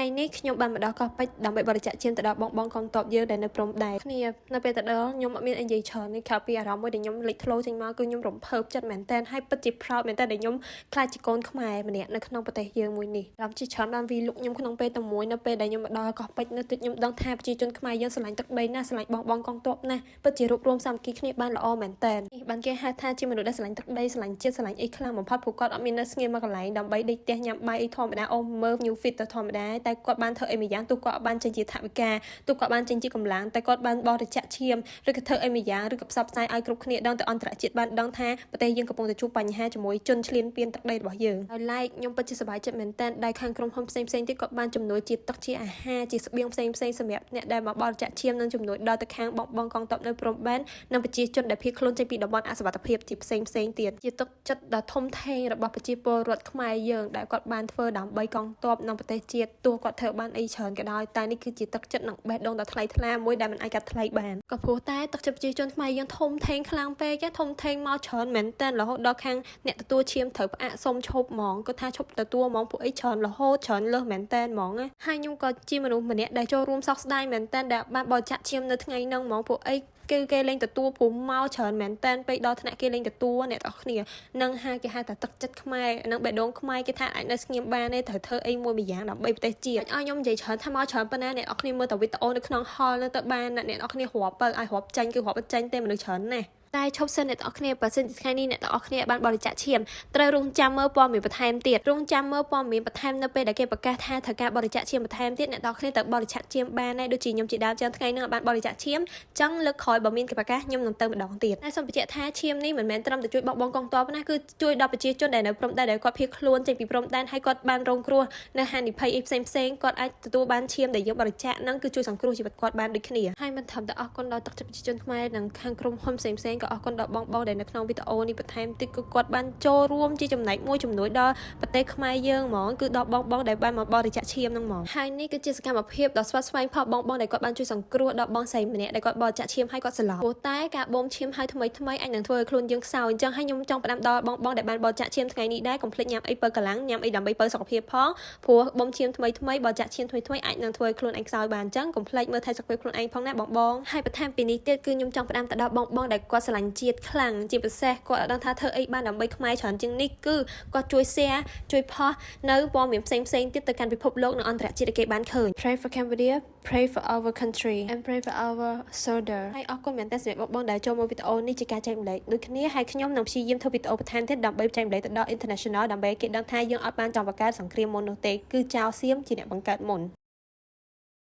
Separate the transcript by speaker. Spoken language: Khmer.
Speaker 1: ហើយនេះខ្ញុំបានមកដល់កោះពេជ្រដើម្បីបរិច្ចាគឈាមទៅដល់បងកងតបយើងដែលនៅព្រំដែនគ្នានៅពេលទៅដល់ខ្ញុំអត់មានអីនិយាយច្រើននេះក្រៅពីអារម្មណ៍មួយដែលខ្ញុំលេចធ្លោចេញមកគឺខ្ញុំរំភើបចិត្តមែនតើហើយពិតជាproudមែនតើដែលខ្ញុំខ្លាចជាកូនខ្មែរម្នាក់នៅក្នុងប្រទេសយើងមួយនេះរំជាច្រើនបានវីលុកខ្ញុំក្នុងពេលតែមួយនៅពេលដែលខ្ញុំមកដល់កោះពេជ្រនៅទឹកខ្ញុំដឹងថាប្រជាជនខ្មែរយើងស្រឡាញ់ទឹកដីណាស់ស្រឡាញ់បងកងតបណាស់ពិតជារួបរวมសាមគ្គីគ្នាបានល្អមែនតើនេះបានគេហៅថាជាមនុស្សដែលស្រឡាញ់ទឹកដីស្រឡាញ់ជាតិស្រឡាញ់អីខ្លាំងបំផុតព្រោះគាត់អត់មាននៅស្ងៀមមកកន្លែងដើម្បីដេកផ្ទះញ៉ាំបាយអីធម្មតាអូមើល new fit ទៅធម្មតាតែគាត់បានធ្វើអីមួយយ៉ាងទោះគាត់បានចេញជាថវិកាទោះគាត់បានចេញជាកម្លាំងតែគាត់បានបរិច្ចាគឈាមឬក៏ធ្វើអីមួយយ៉ាងឬក៏ផ្សព្វផ្សាយឲ្យគ្រប់គ្នាដឹងទៅអន្តរជាតិបានដឹងថាប្រទេសយើងកំពុងតែជួបបញ្ហាជាមួយជនឈ្លានពានទឹកដីរបស់យើងហើយឡែកខ្ញុំពិតជាសប្បាយចិត្តមែនតើដែលខាងក្រុមហ៊ុនផ្សេងទៀតគាត់បានជំនួយជាទឹកជាអាហារជាស្បៀងផ្សេងសម្រាប់អ្នកដែលមកបរិច្ចាគឈាមនិងជំនួយដល់ទៅខាងបងកងទ័ពនៅព្រំដែននិងប្រជាជនដែលភៀសខ្លួនចេញពីតំបន់អសុវត្ថិភាពជាផ្សេងទៀតជាទឹកចិត្តដ៏ធំធេងរបស់ប្រជាពលរដ្ឋខ្មែរយើងដែលគាត់បានធ្វើដើម្បីកងទ័ពនិងប្រទេសជាតិទោះគាត់ធ្វើបានអីច្រើនក៏ដោយតែនេះគឺជាទឹកចិត្តនិងបេះដូងដ៏ថ្លៃថ្លាមួយដែលមិនអាចកាត់ថ្លៃបានក៏ព្រោះតែទឹកចិត្តប្រជាជនខ្មែរយើងធំធេងខ្លាំងពេកធំធេងមកច្រើនមែនតើរហូតដល់ខាងអ្នកទទួលឈាមត្រូវផ្អាកសុំឈប់ហ្មងគាត់ថាឈប់ទទួលហ្មងពួកអីច្រើនរហូតច្រើនលើសមែនតើហ្មងហើយខ្ញុំក៏ជាមនុស្សម្នាក់ដែលចូលរួមសោកស្ដាយមែនតើដែលបានបរិច្ចាគឈាមនៅថ្ងៃហ្នឹងហ្មងពួកអីគឺគេលេងទទួលព្រមមកច្រើនមែនតើពេលដល់ថ្នាក់គេលេងទទួលអ្នកទាំងអស់គ្នានឹងហាគេហៅថាទឹកចិត្តខ្មែរនិងបេះដូងខ្មែរគេថាអាចនៅស្ងៀមបានទេត្រូវធ្វើអីមួយយ៉ាងដើម្បីប្រទេសជាតិឲ្យខ្ញុំនិយាយច្រើនថាមកច្រើនប៉ុណ្ណាអ្នកទាំងអស់គ្នាមើលតែវីដេអូនៅក្នុង hall នៅទៅបានអ្នកទាំងអស់គ្នារាប់ទៅឲ្យរាប់ចាញ់គឺរាប់ចាញ់តែមនុស្សច្រើនណាស់តែឈប់សិនអ្នកទាំងអស់គ្នាបើសិនជាថ្ងៃនេះអ្នកទាំងអស់គ្នាបានបរិច្ចាគឈាមត្រូវរងចាំមើលព័ត៌មានបន្ថែមទៀតរងចាំមើលព័ត៌មានបន្ថែមនៅពេលដែលគេប្រកាសថាត្រូវការបរិច្ចាគឈាមបន្ថែមទៀតអ្នកទាំងអស់គ្នាត្រូវបរិច្ចាគឈាមបានដែរដូចជាខ្ញុំជាដើមចឹងថ្ងៃនេះបានបរិច្ចាគឈាមចឹងលើកក្រោយបើមានគេប្រកាសខ្ញុំនឹងទៅម្ដងទៀតតែសូមបញ្ជាក់ថាឈាមនេះមិនមែនត្រឹមតែជួយបងកងទ័ពណាគឺជួយដល់ប្រជាជនដែលនៅព្រំដែនដែលគាត់ភៀសខ្លួនចេញពីព្រំដែនហើយគាត់បានរងគ្រោះនៅហានិភ័យអីផ្សេងគាត់អាចទទួលបានឈាមដែលយើងបរិច្ចាគនឹងគឺជួយសង្គ្រោះជីវិតគាត់បានដូចគ្នាហើយមិនត្រឹមតែអរគុណដល់ទឹកចិត្តប្រជាជនខ្មែរនិងខាងក្រុមហ៊ុនផ្សេងក៏អរគុណដល់បងដែលនៅក្នុងវីដេអូនេះបន្ថែមទៀតគឺគាត់បានចូលរួមជាចំណែកមួយជំនួយដល់ប្រទេសខ្មែរយើងហ្មងគឺដល់បងដែលបានមកបរិច្ចាគឈាមហ្នឹងហ្មងហើយនេះគឺជាសកម្មភាពដ៏ស្វាស្វែងផលបងដែលគាត់បានជួយសង្គ្រោះដល់បងស្រីម្នាក់ដែលគាត់បរិច្ចាគឈាមហើយគាត់ស្លាប់ព្រោះតែការបូមឈាមហើយថ្មីអាចនឹងធ្វើឲ្យខ្លួនយើងខ្សោយអញ្ចឹងហើយខ្ញុំចង់ផ្ដាំដល់បងដែលបានបរិច្ចាគឈាមថ្ងៃនេះដែរកុំភ្លេចញ៉ាំអីបើកម្លាំងញ៉ាំអីដើម្បីបើសុខភាពផងព្រោះបូមឈាមថ្មីបរិច្ចាគឈាមថ្មីអាចនឹងធ្វើឲ្យខ្លួនឯងខ្សោយបានអញ្ចឹងកុំភ្លេចមើលថែសុខភាពខ្លួនឯងផងណាបងហើយបន្ថែមពីនេះទៀតគឺខ្ញុំចង់ផ្ដាំទៅដល់បងដែលគាត់ស្រឡាញ់ជាតិខ្លាំងជាពិសេសគាត់អត់ដឹងថាធ្វើអីបានដើម្បីខ្មែរច្រើនជាងនេះគឺគាត់ជួយ share ជួយផុសនៅព័ត៌មានផ្សេងទៀតទៅកាន់ពិភពលោកនិងអន្តរជាតិគេបានឃើញ Pray for Cambodia Pray for our country and pray for our soldier ហើយអរគុណមែនតើសម្រាប់បងដែលចូលមកវីដេអូនេះជាការចែកម្លែកដូចគ្នាហើយខ្ញុំនឹងព្យាយាមធ្វើវីដេអូបន្ថែមទៀតដើម្បីចែកម្លែកទៅដល់ international ដើម្បីគេដឹងថាយើងអត់បានចង់បង្កើតសង្គ្រាមមុននោះទេគឺចៅសៀមជាអ្នកបង្កើតមុន